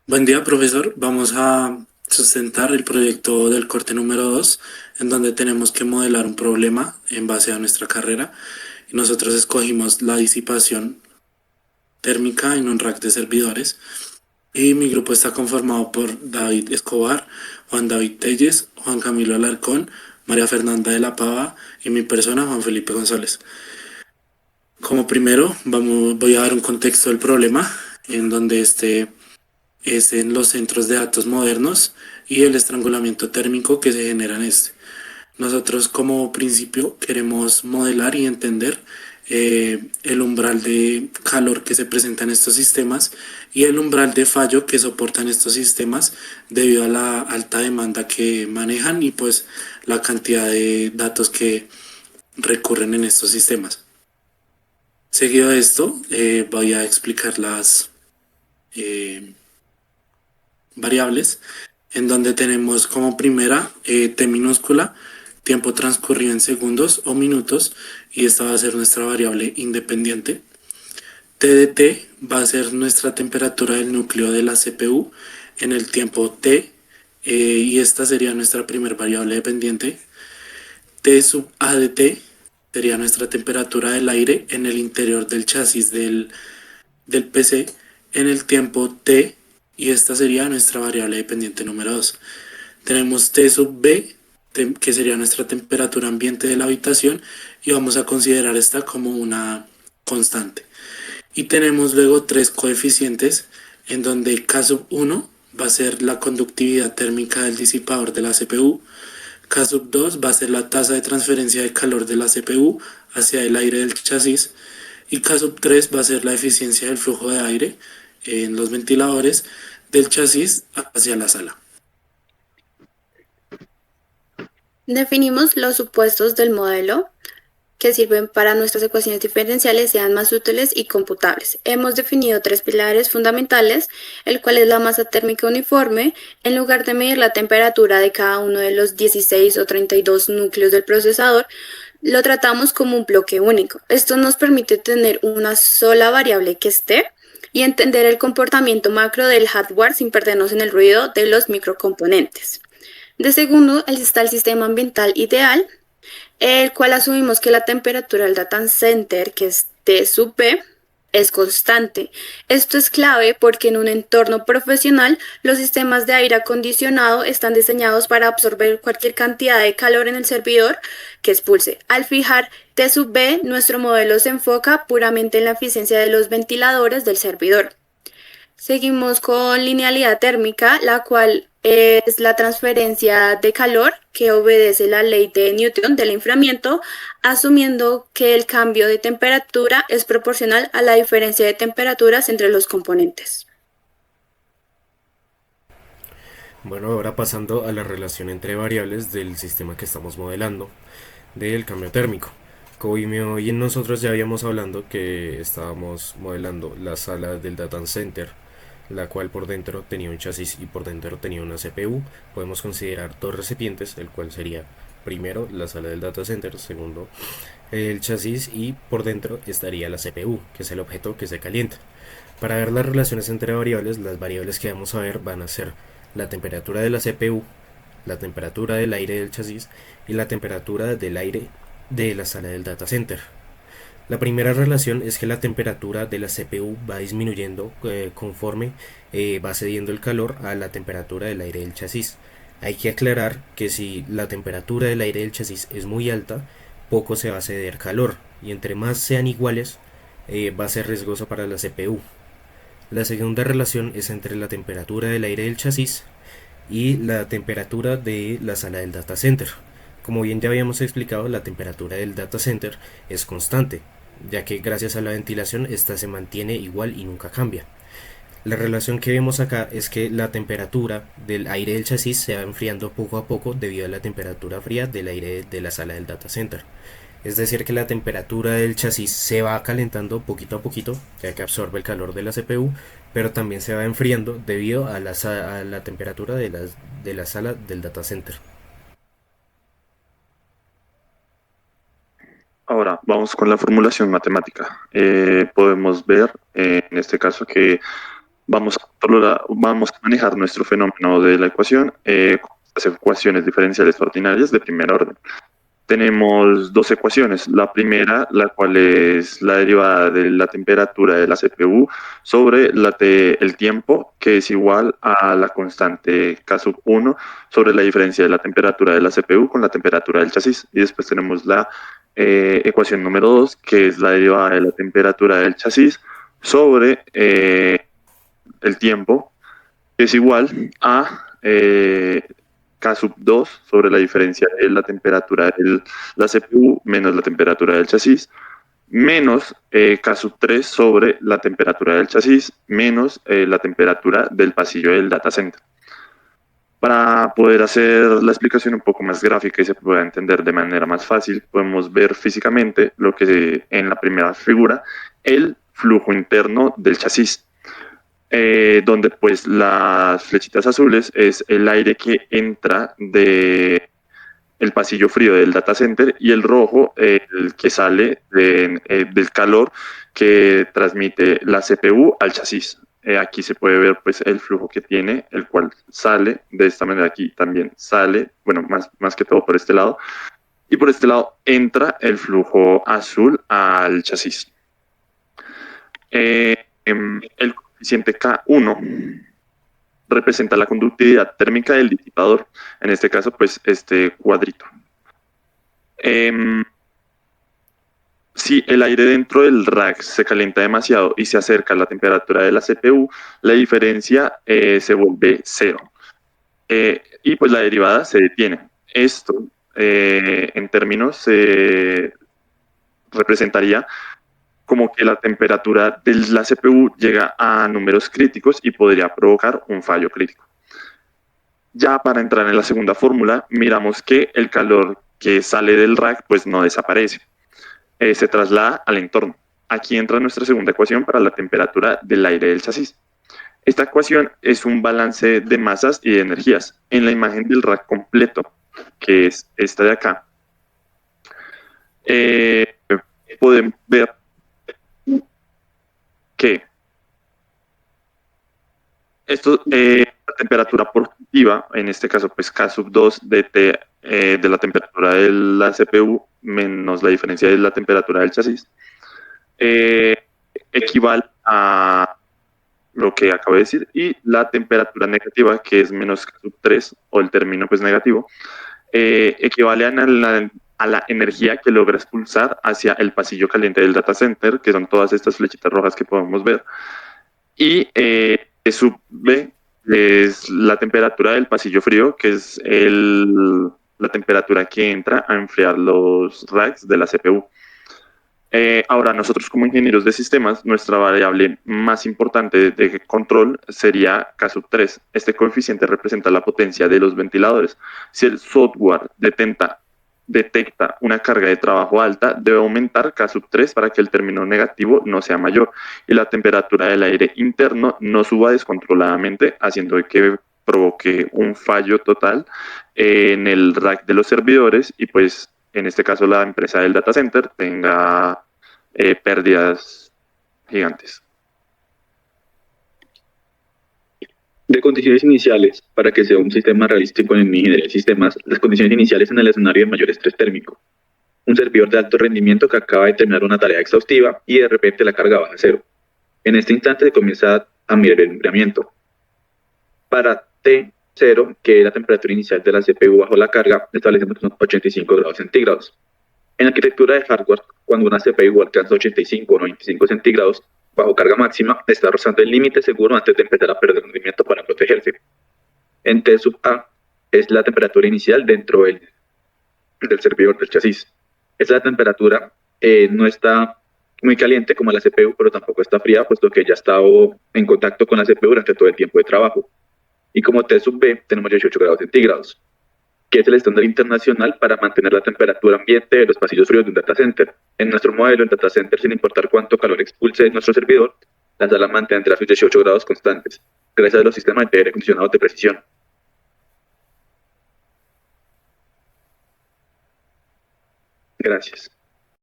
Buen día, profesor. Vamos a sustentar el proyecto del corte número 2, en donde tenemos que modelar un problema en base a nuestra carrera. Y nosotros escogimos la disipación térmica en un rack de servidores. Y mi grupo está conformado por David Escobar, Juan David Telles, Juan Camilo Alarcón, María Fernanda de la Pava y mi persona, Juan Felipe González. Como primero, voy a dar un contexto del problema, en donde es en los centros de datos modernos y el estrangulamiento térmico que se genera en este. Nosotros como principio queremos modelar y entender el umbral de calor que se presenta en estos sistemas y el umbral de fallo que soportan estos sistemas debido a la alta demanda que manejan y pues la cantidad de datos que recurren en estos sistemas. Seguido de esto, voy a explicar las eh, variables, en donde tenemos como primera t minúscula, tiempo transcurrido en segundos o minutos, y esta va a ser nuestra variable independiente. T de t va a ser nuestra temperatura del núcleo de la CPU en el tiempo t, y esta sería nuestra primera variable dependiente. T sub a de t sería nuestra temperatura del aire en el interior del chasis del PC en el tiempo t, y esta sería nuestra variable dependiente número 2. Tenemos T sub B, que sería nuestra temperatura ambiente de la habitación, y vamos a considerar esta como una constante. Y tenemos luego tres coeficientes, en donde K sub 1 va a ser la conductividad térmica del disipador de la CPU, K sub 2 va a ser la tasa de transferencia de calor de la CPU hacia el aire del chasis, y K sub 3 va a ser la eficiencia del flujo de aire en los ventiladores del chasis hacia la sala. Definimos los supuestos del modelo que sirven para nuestras ecuaciones diferenciales sean más útiles y computables. Hemos definido tres pilares fundamentales, el cual es la masa térmica uniforme. En lugar de medir la temperatura de cada uno de los 16 o 32 núcleos del procesador, lo tratamos como un bloque único. Esto nos permite tener una sola variable que esté y entender el comportamiento macro del hardware sin perdernos en el ruido de los microcomponentes. De segundo, está el sistema ambiental ideal, el cual asumimos que la temperatura del data center, que es T sub B, es constante. Esto es clave porque en un entorno profesional los sistemas de aire acondicionado están diseñados para absorber cualquier cantidad de calor en el servidor que expulse. Al fijar T sub B, nuestro modelo se enfoca puramente en la eficiencia de los ventiladores del servidor. Seguimos con linealidad térmica, la cual es la transferencia de calor que obedece la ley de Newton del enfriamiento, asumiendo que el cambio de temperatura es proporcional a la diferencia de temperaturas entre los componentes. Bueno, ahora pasando a la relación entre variables del sistema que estamos modelando, del cambio térmico. Como hoy nosotros ya habíamos hablando que estábamos modelando la sala del data center, la cual por dentro tenía un chasis y por dentro tenía una CPU. Podemos considerar dos recipientes, el cual sería primero la sala del data center, segundo el chasis, y por dentro estaría la CPU, que es el objeto que se calienta. Para ver las relaciones entre variables, las variables que vamos a ver van a ser la temperatura de la CPU, la temperatura del aire del chasis y la temperatura del aire de la sala del data center. La primera relación es que la temperatura de la CPU va disminuyendo conforme va cediendo el calor a la temperatura del aire del chasis. Hay que aclarar que si la temperatura del aire del chasis es muy alta, poco se va a ceder calor, y entre más sean iguales, va a ser riesgoso para la CPU. La segunda relación es entre la temperatura del aire del chasis y la temperatura de la sala del data center. Como bien ya habíamos explicado, la temperatura del data center es constante, ya que gracias a la ventilación esta se mantiene igual y nunca cambia. La relación que vemos acá es que la temperatura del aire del chasis se va enfriando poco a poco debido a la temperatura fría del aire de la sala del data center. Es decir, que la temperatura del chasis se va calentando poquito a poquito, ya que absorbe el calor de la CPU, pero también se va enfriando debido a la temperatura de la sala del data center. Ahora, vamos con la formulación matemática. Podemos ver en este caso que vamos a manejar nuestro fenómeno de la ecuación con las ecuaciones diferenciales ordinarias de primer orden. Tenemos dos ecuaciones. La primera, la cual es la derivada de la temperatura de la CPU sobre el tiempo, que es igual a la constante K sub 1 sobre la diferencia de la temperatura de la CPU con la temperatura del chasis. Y después tenemos la ecuación número 2, que es la derivada de la temperatura del chasis sobre el tiempo, que es igual a K sub 2 sobre la diferencia de la temperatura de la CPU menos la temperatura del chasis, menos K sub 3 sobre la temperatura del chasis menos la temperatura del pasillo del data center. Para poder hacer la explicación un poco más gráfica y se pueda entender de manera más fácil, podemos ver físicamente lo que en la primera figura, el flujo interno del chasis. Donde pues las flechitas azules es el aire que entra de el pasillo frío del data center y el rojo el que sale del calor que transmite la CPU al chasis. Aquí se puede ver pues el flujo que tiene, el cual sale de esta manera. Aquí también sale, bueno, más que todo por este lado, y por este lado entra el flujo azul al chasis. El coeficiente K1 representa la conductividad térmica del disipador, en este caso pues este cuadrito. Si el aire dentro del rack se calienta demasiado y se acerca a la temperatura de la CPU, la diferencia se vuelve cero. Y pues la derivada se detiene. Esto en términos se representaría como que la temperatura de la CPU llega a números críticos y podría provocar un fallo crítico. Ya para entrar en la segunda fórmula, miramos que el calor que sale del rack pues no desaparece, se traslada al entorno. Aquí entra nuestra segunda ecuación para la temperatura del aire del chasis. Esta ecuación es un balance de masas y de energías. En la imagen del rack completo, que es esta de acá, podemos ver que la temperatura positiva, en este caso pues K sub 2 de T de la temperatura de la CPU menos la diferencia de la temperatura del chasis, equivale a lo que acabo de decir, y la temperatura negativa, que es menos K sub 3, o el término pues negativo, equivale a la energía que logra expulsar hacia el pasillo caliente del data center, que son todas estas flechitas rojas que podemos ver, y E sub B es la temperatura del pasillo frío, que es la temperatura que entra a enfriar los racks de la CPU. Ahora, nosotros como ingenieros de sistemas, nuestra variable más importante de control sería K sub 3. Este coeficiente representa la potencia de los ventiladores. Si el software detecta una carga de trabajo alta, debe aumentar K sub 3 para que el término negativo no sea mayor y la temperatura del aire interno no suba descontroladamente, haciendo que provoque un fallo total en el rack de los servidores y pues en este caso la empresa del data center tenga pérdidas gigantes. De condiciones iniciales, para que sea un sistema realístico en mi ingeniería de sistemas, las condiciones iniciales en el escenario de mayor estrés térmico. Un servidor de alto rendimiento que acaba de terminar una tarea exhaustiva y de repente la carga baja a cero. En este instante se comienza a mirar el enfriamiento. Para T0, que es la temperatura inicial de la CPU bajo la carga, establecemos que son 85 grados centígrados. En arquitectura de hardware, cuando una CPU alcanza 85 o 95 centígrados bajo carga máxima, está rozando el límite seguro antes de empezar a perder rendimiento para protegerse. En T sub A es la temperatura inicial dentro del servidor del chasis. Esa temperatura no está muy caliente como la CPU, pero tampoco está fría, puesto que ya ha estado en contacto con la CPU durante todo el tiempo de trabajo. Y como T sub B tenemos 18 grados centígrados, que es el estándar internacional para mantener la temperatura ambiente de los pasillos fríos de un data center. En nuestro modelo, el data center, sin importar cuánto calor expulse nuestro servidor, la sala mantendrá sus 18 grados constantes, gracias a los sistemas de aire acondicionado de precisión. Gracias.